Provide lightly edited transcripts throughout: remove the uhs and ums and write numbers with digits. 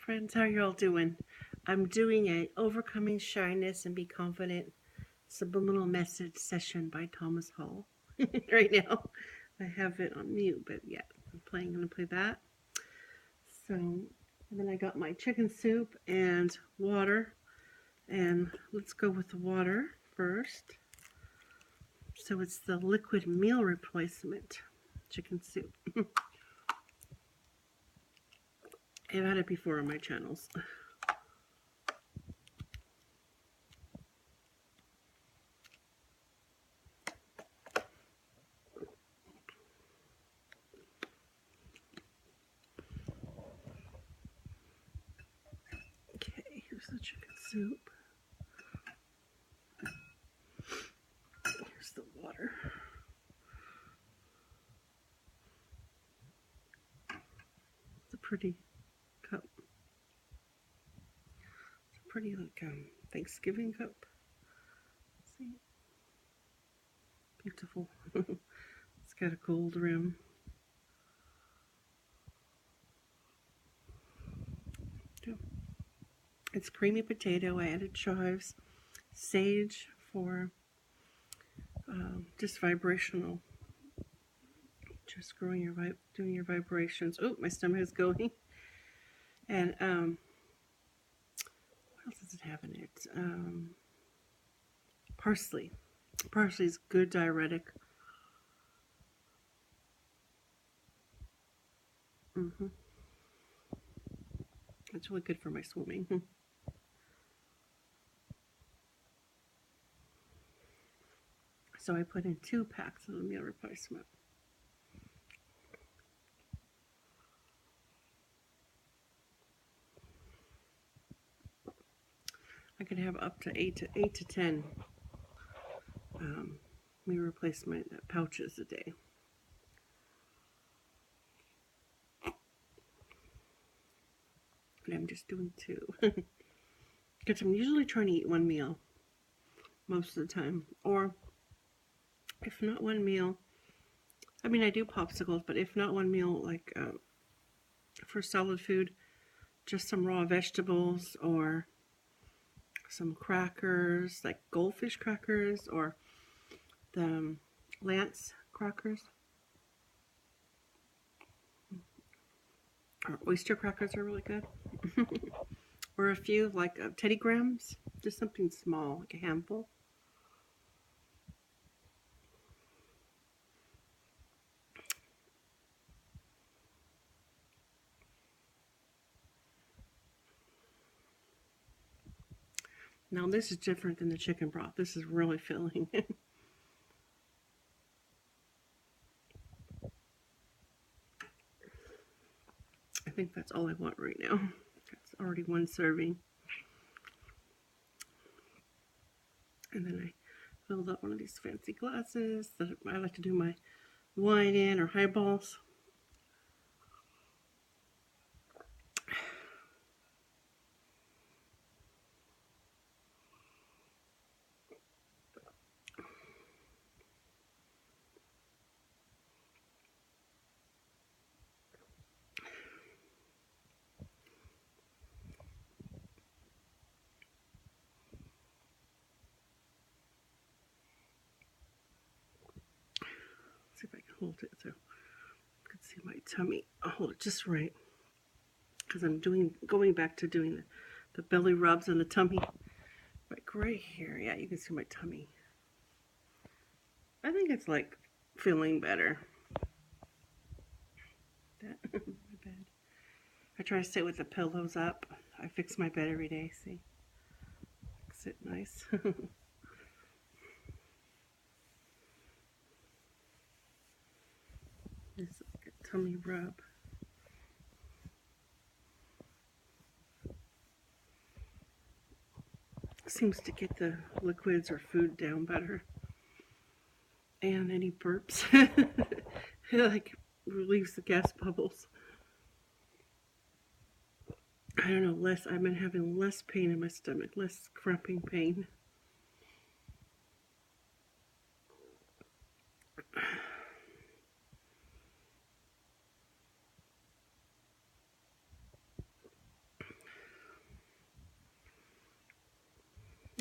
friends, how you all doing? I'm doing a Overcoming Shyness and Be Confident Subliminal Message session by Thomas Hall right now. I have it on mute, but yeah, I'm gonna play that. So, and then I got my chicken soup and water, and let's go with the water first. So it's the liquid meal replacement chicken soup. I've had it before on my channels. Okay, here's the chicken soup. Here's the water. It's a pretty cup. It's a pretty like Thanksgiving cup. See, beautiful. It's got a gold rim. It's creamy potato. I added chives, sage for just vibrational, just doing your vibrations. Oh, my stomach is going. And what else does it have in it? Parsley. Parsley is good diuretic. It's really good for my swimming. So I put in 2 packs of the meal replacement. I could have up to 8 to 10 meal replacement pouches a day. And I'm just doing 2 because I'm usually trying to eat 1 meal most of the time, or if not 1 meal, I mean I do popsicles, but if not 1 meal, like for solid food, just some raw vegetables or some crackers, like goldfish crackers or the Lance crackers. Or oyster crackers are really good. Or a few like Teddy Grahams, just something small, like a handful. Now this is different than the chicken broth. This is really filling. I think that's all I want right now. That's already 1 serving. And then I filled up one of these fancy glasses that I like to do my wine in, or highballs. See if I can hold it so you can see my tummy. I'll hold it just right because I'm going back to doing the belly rubs and the tummy. Like right here, yeah, you can see my tummy. I think it's like feeling better. My bed. I try to sit with the pillows up. I fix my bed every day. See, fix it nice. This is like a tummy rub. Seems to get the liquids or food down better. And any burps, it like relieves the gas bubbles. I don't know, I've been having less pain in my stomach, less cramping pain.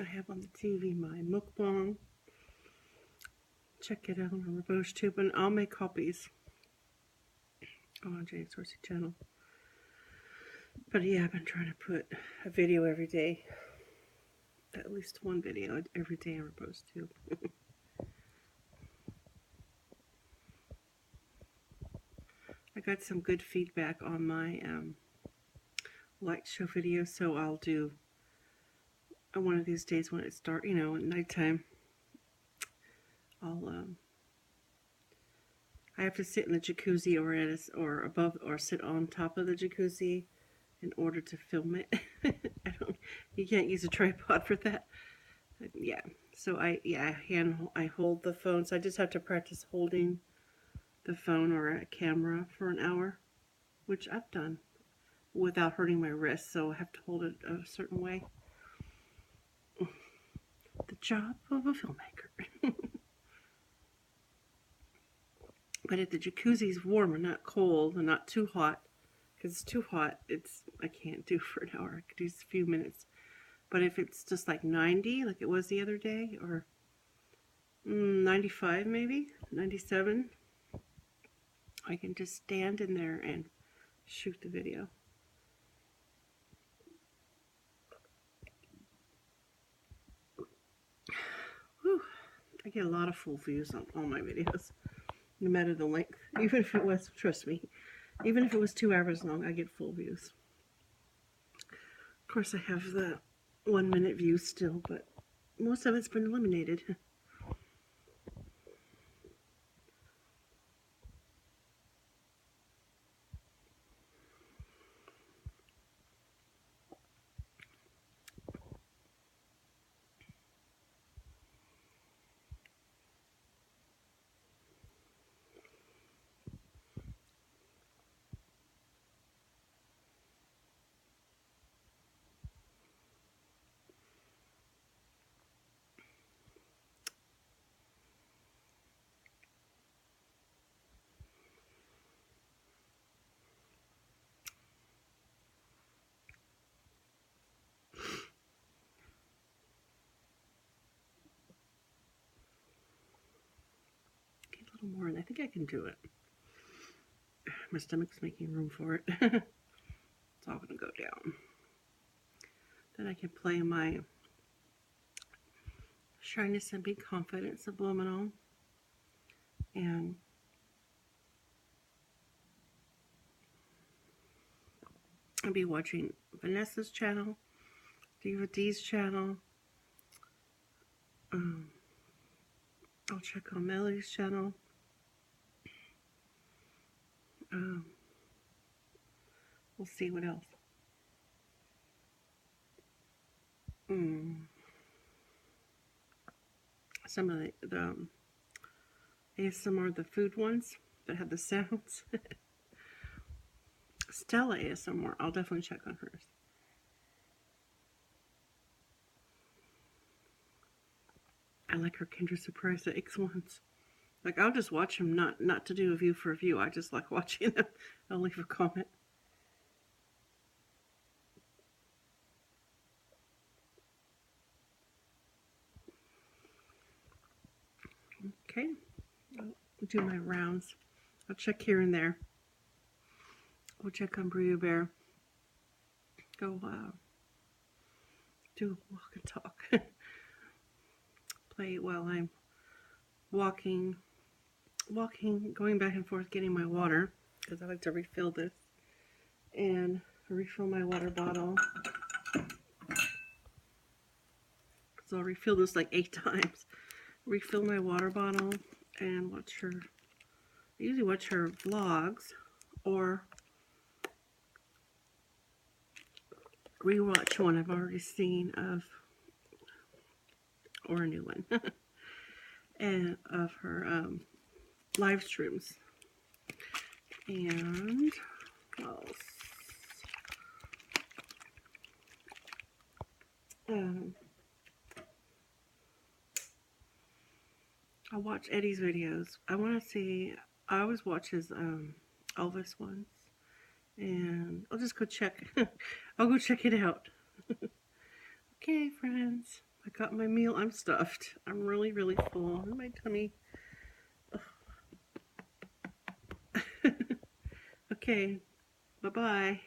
I have on the TV my mukbang. Check it out on RebosTube, and I'll make copies on Jane's Horsey channel. But yeah, I've been trying to put a video every day. At least one video every day on RebosTube. I got some good feedback on my light show video, so I'll do one of these days when it starts, you know, at nighttime. I have to sit in the jacuzzi or above or sit on top of the jacuzzi in order to film it. You can't use a tripod for that. Yeah, so I hold the phone, so I just have to practice holding the phone or a camera for an hour, which I've done without hurting my wrist, so I have to hold it a certain way. The job of a filmmaker. But if the jacuzzi's warm and not cold and not too hot, because it's too hot, I can't do for an hour. I could do a few minutes. But if it's just like 90, like it was the other day, or 95 maybe, 97, I can just stand in there and shoot the video. Whew. I get a lot of full views on all my videos, no matter the length. Even if it was, trust me, even if it was 2 hours long, I get full views. Of course, I have the 1 minute views still, but most of it's been eliminated. More, and I think I can do it. My stomach's making room for it. It's all gonna go down. Then I can play my Shyness and Be Confident subliminal, and I'll be watching Vanessa's channel, Diva D's channel. I'll check on Melody's channel. We'll see what else. Some of the ASMR, the food ones that have the sounds. Stella ASMR, I'll definitely check on hers. I like her Kinder Surprise Eggs ones. Like, I'll just watch them, not to do a view for a view. I just like watching them. I'll leave a comment. Okay, I'll do my rounds. I'll check here and there. We'll check on Bria Bear. Go do a walk and talk. Play it while I'm walking, going back and forth getting my water, because I like to refill this, and refill my water bottle. So I'll refill this like 8 times. Refill my water bottle and watch her. I usually watch her vlogs or rewatch one I've already seen of, or a new one, and of her live streams. And what else? I watch Eddie's videos. I want to see. I always watch his Elvis ones, and I'll just go check. I'll go check it out. Okay, friends. My got my meal. I'm stuffed. I'm really, really full in my tummy. Okay, bye-bye.